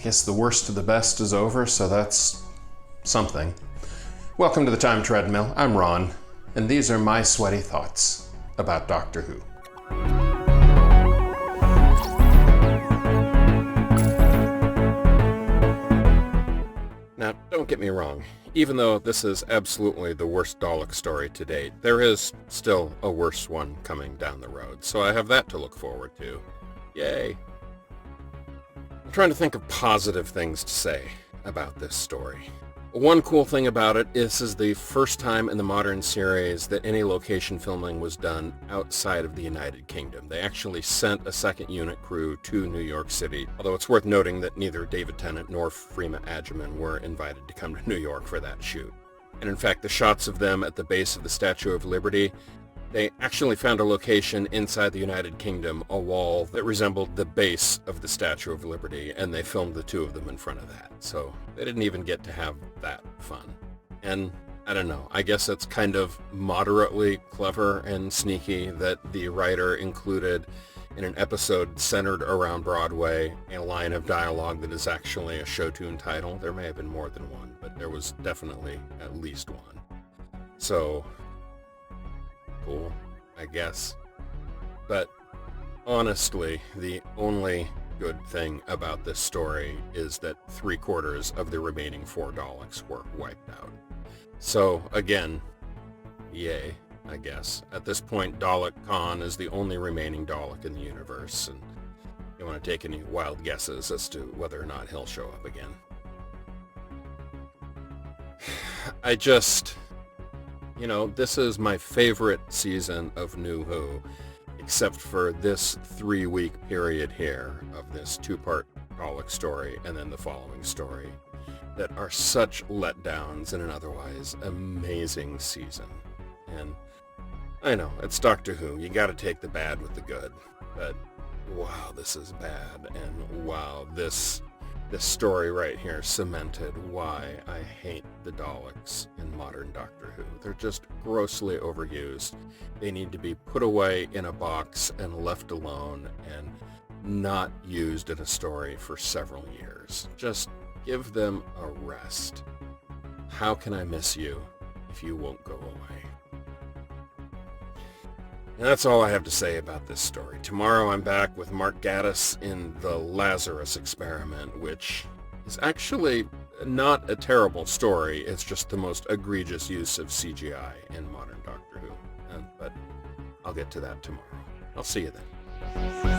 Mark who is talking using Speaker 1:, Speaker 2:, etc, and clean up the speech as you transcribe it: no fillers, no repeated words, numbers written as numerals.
Speaker 1: guess the worst of the best is over, so that's something. Welcome to the Time Treadmill. I'm Ron, and these are my sweaty thoughts about Doctor Who. Now, don't get me wrong. Even though this is absolutely the worst Dalek story to date, there is still a worse one coming down the road, so I have that to look forward to. Yay. I'm trying to think of positive things to say about this story. One cool thing about it is this is the first time in the modern series that any location filming was done outside of the United Kingdom. They actually sent a second unit crew to New York City, although it's worth noting that neither David Tennant nor Freema Agyeman were invited to come to New York for that shoot. And in fact, the shots of them at the base of the Statue of Liberty, they actually found a location inside the United Kingdom, a wall that resembled the base of the Statue of Liberty, and they filmed the two of them in front of that. So they didn't even get to have that fun. And I don't know, I guess it's kind of moderately clever and sneaky that the writer included in an episode centered around Broadway a line of dialogue that is actually a show tune title. There may have been more than one, but there was definitely at least one. So cool, I guess. But honestly, the only good thing about this story is that 3/4 of the remaining 4 Daleks were wiped out. So again, yay, I guess. At this point, Dalek Khan is the only remaining Dalek in the universe, and you want to take any wild guesses as to whether or not he'll show up again. This is my favorite season of New Who, except for this 3-week period here of this 2-part Dalek story and then the following story that are such letdowns in an otherwise amazing season. And I know, it's Doctor Who, you gotta take the bad with the good, but wow, this is bad, and wow, this story right here cemented why I hate the Daleks in modern Doctor Who. They're just grossly overused. They need to be put away in a box and left alone and not used in a story for several years. Just give them a rest. How can I miss you if you won't go away? And that's all I have to say about this story. Tomorrow I'm back with Mark Gatiss in The Lazarus Experiment, which is actually not a terrible story. It's just the most egregious use of CGI in modern Doctor Who. But I'll get to that tomorrow. I'll see you then.